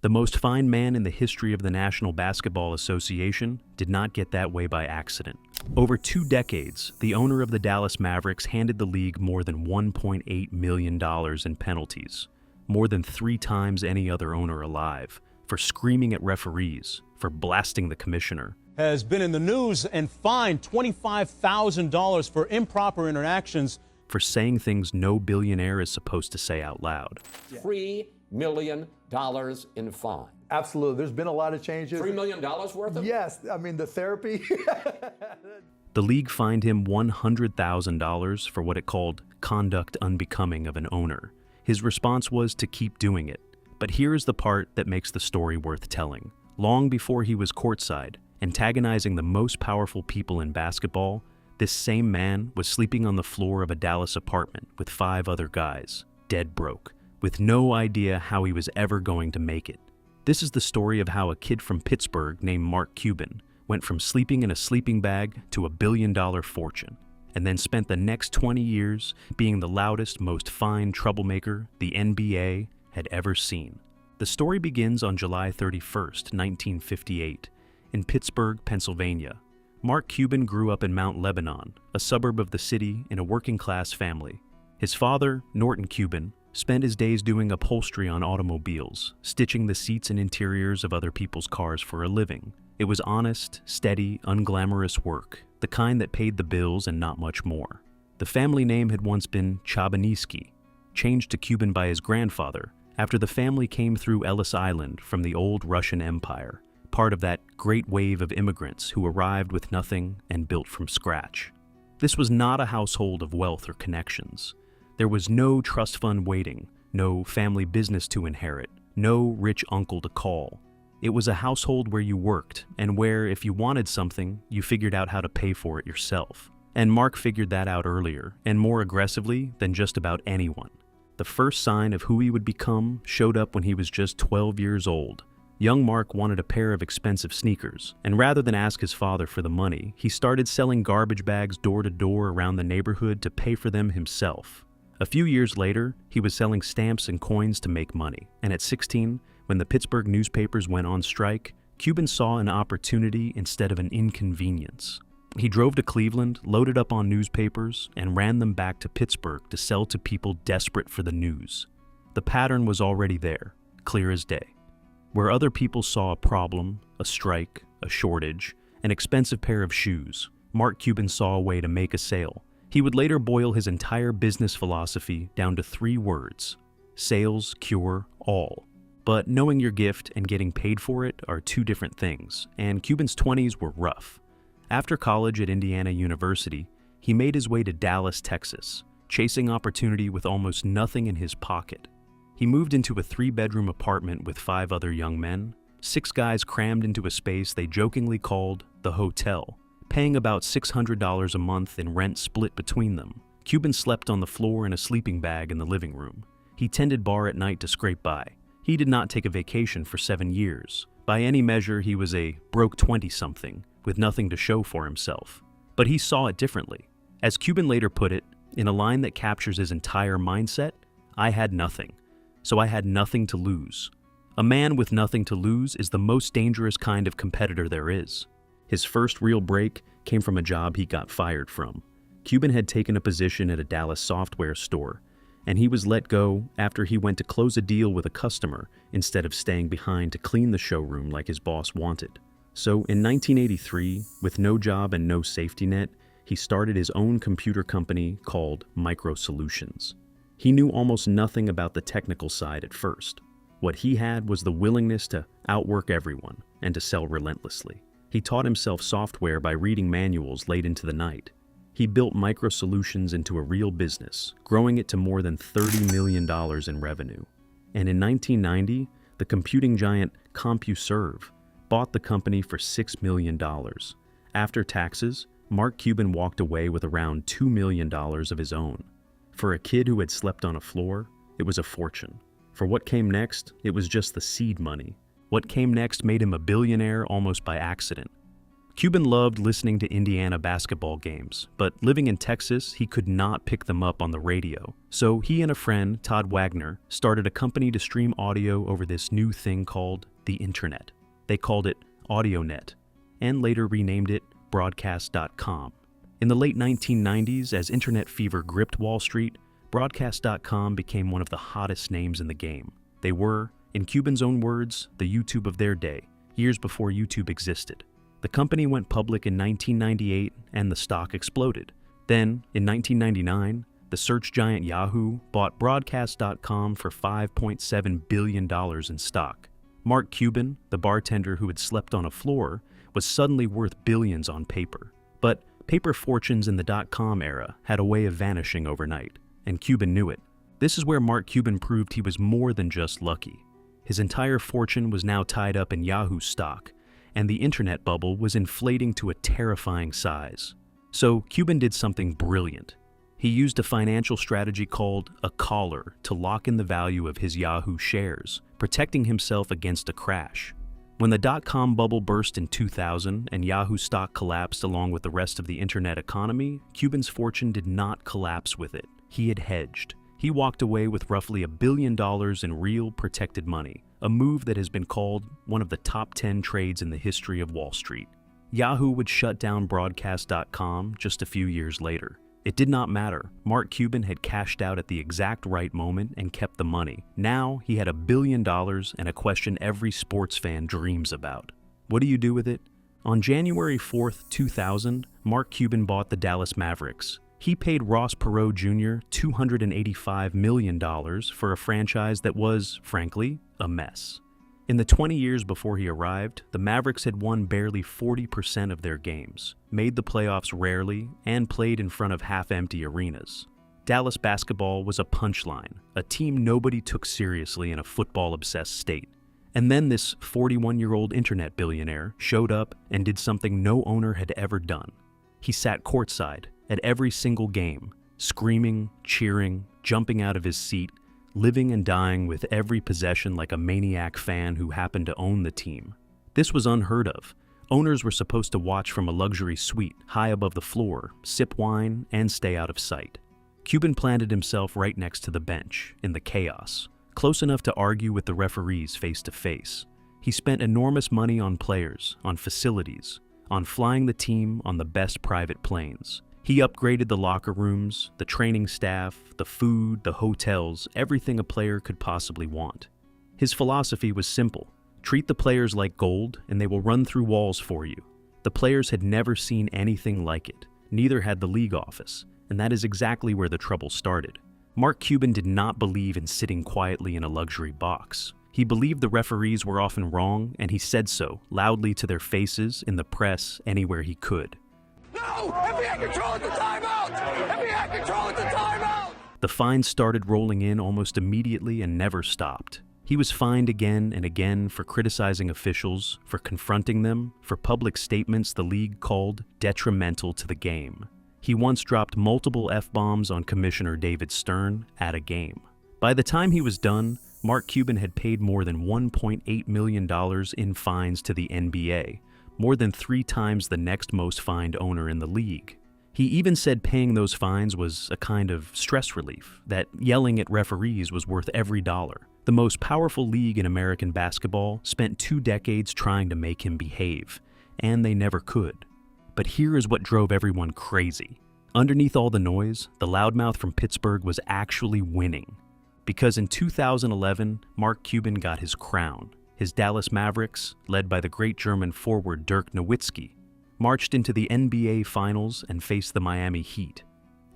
The most fined man in the history of the National Basketball Association did not get that way by accident. Over 2 decades, the owner of the Dallas Mavericks handed the league more than $1.8 million in penalties, more than 3 times any other owner alive, for screaming at referees, for blasting the commissioner. Has been in the news and fined $25,000 for improper interactions. For saying things no billionaire is supposed to say out loud. $3 million in fine. Absolutely. There's been a lot of changes. $3 million worth of? Yes. I mean, the therapy. The league fined him $100,000 for what it called conduct unbecoming of an owner. His response was to keep doing it. But here is the part that makes the story worth telling. Long before he was courtside, antagonizing the most powerful people in basketball, this same man was sleeping on the floor of a Dallas apartment with 5 other guys, dead broke, with no idea how he was ever going to make it. This is the story of how a kid from Pittsburgh named Mark Cuban went from sleeping in a sleeping bag to a billion-dollar fortune, and then spent the next 20 years being the loudest, most fined troublemaker the NBA had ever seen. The story begins on July 31st, 1958, in Pittsburgh, Pennsylvania. Mark Cuban grew up in Mount Lebanon, a suburb of the city, in a working-class family. His father, Norton Cuban, spent his days doing upholstery on automobiles, stitching the seats and interiors of other people's cars for a living. It was honest, steady, unglamorous work, the kind that paid the bills and not much more. The family name had once been Chabanitsky, changed to Cuban by his grandfather after the family came through Ellis Island from the old Russian Empire, part of that great wave of immigrants who arrived with nothing and built from scratch. This was not a household of wealth or connections. There was no trust fund waiting, no family business to inherit, no rich uncle to call. It was a household where you worked, and where, if you wanted something, you figured out how to pay for it yourself. And Mark figured that out earlier, and more aggressively than just about anyone. The first sign of who he would become showed up when he was just 12 years old. Young Mark wanted a pair of expensive sneakers, and rather than ask his father for the money, he started selling garbage bags door to door around the neighborhood to pay for them himself. A few years later, he was selling stamps and coins to make money, and at 16, when the Pittsburgh newspapers went on strike, Cuban saw an opportunity instead of an inconvenience. He drove to Cleveland, loaded up on newspapers, and ran them back to Pittsburgh to sell to people desperate for the news. The pattern was already there, clear as day. Where other people saw a problem, a strike, a shortage, an expensive pair of shoes, Mark Cuban saw a way to make a sale. He would later boil his entire business philosophy down to 3 words: sales cure all. But knowing your gift and getting paid for it are 2 different things, and Cuban's 20s were rough. After college at Indiana University, he made his way to Dallas, Texas, chasing opportunity with almost nothing in his pocket. He moved into a 3-bedroom apartment with 5 other young men, 6 guys crammed into a space they jokingly called the hotel, paying about $600 a month in rent split between them. Cuban slept on the floor in a sleeping bag in the living room. He tended bar at night to scrape by. He did not take a vacation for 7 years. By any measure, he was a broke 20-something with nothing to show for himself. But he saw it differently. As Cuban later put it, in a line that captures his entire mindset, "I had nothing, so I had nothing to lose." A man with nothing to lose is the most dangerous kind of competitor there is. His first real break came from a job he got fired from. Cuban had taken a position at a Dallas software store, and he was let go after he went to close a deal with a customer instead of staying behind to clean the showroom like his boss wanted. So in 1983, with no job and no safety net, he started his own computer company called Micro Solutions. He knew almost nothing about the technical side at first. What he had was the willingness to outwork everyone and to sell relentlessly. He taught himself software by reading manuals late into the night. He built Micro Solutions into a real business, growing it to more than $30 million in revenue. And in 1990, the computing giant CompuServe bought the company for $6 million. After taxes, Mark Cuban walked away with around $2 million of his own. For a kid who had slept on a floor, it was a fortune. For what came next, it was just the seed money. What came next made him a billionaire almost by accident. Cuban loved listening to Indiana basketball games, but living in Texas, he could not pick them up on the radio. So he and a friend, Todd Wagner, started a company to stream audio over this new thing called the Internet. They called it AudioNet, and later renamed it Broadcast.com. In the late 1990s, as internet fever gripped Wall Street, Broadcast.com became one of the hottest names in the game. They were, in Cuban's own words, the YouTube of their day, years before YouTube existed. The company went public in 1998 and the stock exploded. Then, in 1999, the search giant Yahoo bought Broadcast.com for $5.7 billion in stock. Mark Cuban, the bartender who had slept on a floor, was suddenly worth billions on paper. But paper fortunes in the dot-com era had a way of vanishing overnight, and Cuban knew it. This is where Mark Cuban proved he was more than just lucky. His entire fortune was now tied up in Yahoo stock, and the internet bubble was inflating to a terrifying size. So Cuban did something brilliant. He used a financial strategy called a collar to lock in the value of his Yahoo shares, protecting himself against a crash. When the dot-com bubble burst in 2000 and Yahoo stock collapsed along with the rest of the internet economy, Cuban's fortune did not collapse with it. He had hedged. He walked away with roughly $1 billion in real protected money, a move that has been called one of the top 10 trades in the history of Wall Street. Yahoo would shut down Broadcast.com just a few years later. It did not matter. Mark Cuban had cashed out at the exact right moment and kept the money. Now he had $1 billion and a question every sports fan dreams about. What do you do with it? On January 4th, 2000, Mark Cuban bought the Dallas Mavericks. He paid Ross Perot Jr. $285 million for a franchise that was, frankly, a mess. In the 20 years before he arrived, the Mavericks had won barely 40% of their games, made the playoffs rarely, and played in front of half-empty arenas. Dallas basketball was a punchline, a team nobody took seriously in a football-obsessed state. And then this 41-year-old internet billionaire showed up and did something no owner had ever done. He sat courtside at every single game, screaming, cheering, jumping out of his seat, living and dying with every possession like a maniac fan who happened to own the team. This was unheard of. Owners were supposed to watch from a luxury suite high above the floor, sip wine, and stay out of sight. Cuban planted himself right next to the bench, in the chaos, close enough to argue with the referees face to face. He spent enormous money on players, on facilities, on flying the team on the best private planes. He upgraded the locker rooms, the training staff, the food, the hotels, everything a player could possibly want. His philosophy was simple. Treat the players like gold, and they will run through walls for you. The players had never seen anything like it. Neither had the league office, and that is exactly where the trouble started. Mark Cuban did not believe in sitting quietly in a luxury box. He believed the referees were often wrong, and he said so, loudly to their faces, in the press, anywhere he could. No! FBI control at the timeout! FBI control at the timeout! The fines started rolling in almost immediately and never stopped. He was fined again and again for criticizing officials, for confronting them, for public statements the league called detrimental to the game. He once dropped multiple F-bombs on Commissioner David Stern at a game. By the time he was done, Mark Cuban had paid more than $1.8 million in fines to the NBA, more than 3 times the next most fined owner in the league. He even said paying those fines was a kind of stress relief, that yelling at referees was worth every dollar. The most powerful league in American basketball spent 2 decades trying to make him behave, and they never could. But here is what drove everyone crazy. Underneath all the noise, the loudmouth from Pittsburgh was actually winning. Because in 2011, Mark Cuban got his crown. His Dallas Mavericks, led by the great German forward Dirk Nowitzki, marched into the NBA Finals and faced the Miami Heat,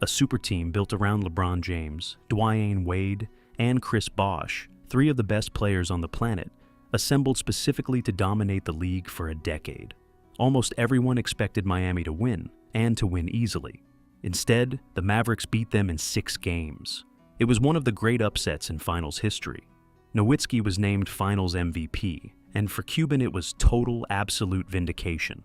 a super team built around LeBron James, Dwyane Wade, and Chris Bosh, 3 of the best players on the planet, assembled specifically to dominate the league for a decade. Almost everyone expected Miami to win, and to win easily. Instead, the Mavericks beat them in 6 games. It was one of the great upsets in Finals history. Nowitzki was named Finals MVP, and for Cuban it was total, absolute vindication.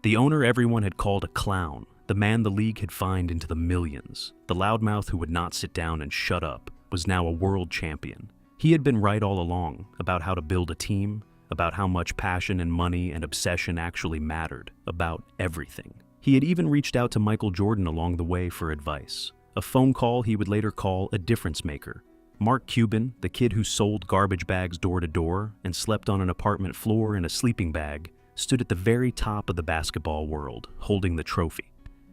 The owner everyone had called a clown, the man the league had fined into the millions, the loudmouth who would not sit down and shut up, was now a world champion. He had been right all along about how to build a team, about how much passion and money and obsession actually mattered, about everything. He had even reached out to Michael Jordan along the way for advice, a phone call he would later call a difference maker. Mark Cuban, the kid who sold garbage bags door to door and slept on an apartment floor in a sleeping bag, stood at the very top of the basketball world, holding the trophy.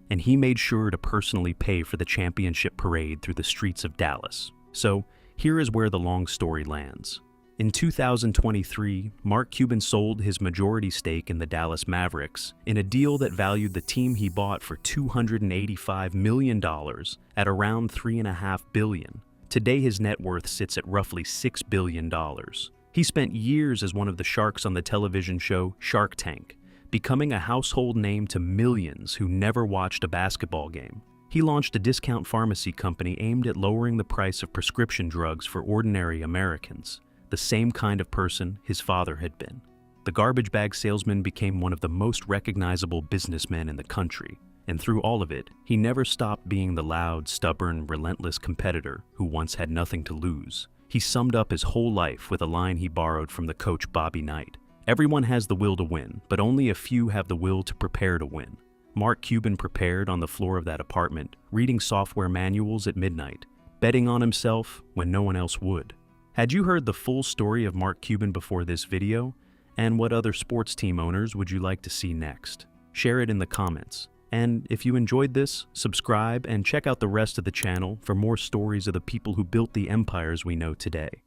And he made sure to personally pay for the championship parade through the streets of Dallas. So, here is where the long story lands. In 2023, Mark Cuban sold his majority stake in the Dallas Mavericks in a deal that valued the team he bought for $285 million at around $3.5 billion. Today his net worth sits at roughly $6 billion. He spent years as one of the sharks on the television show Shark Tank, becoming a household name to millions who never watched a basketball game. He launched a discount pharmacy company aimed at lowering the price of prescription drugs for ordinary Americans, the same kind of person his father had been. The garbage bag salesman became one of the most recognizable businessmen in the country, and through all of it, he never stopped being the loud, stubborn, relentless competitor who once had nothing to lose. He summed up his whole life with a line he borrowed from the coach Bobby Knight. Everyone has the will to win, but only a few have the will to prepare to win. Mark Cuban prepared on the floor of that apartment, reading software manuals at midnight, betting on himself when no one else would. Had you heard the full story of Mark Cuban before this video? And what other sports team owners would you like to see next? Share it in the comments. And if you enjoyed this, subscribe and check out the rest of the channel for more stories of the people who built the empires we know today.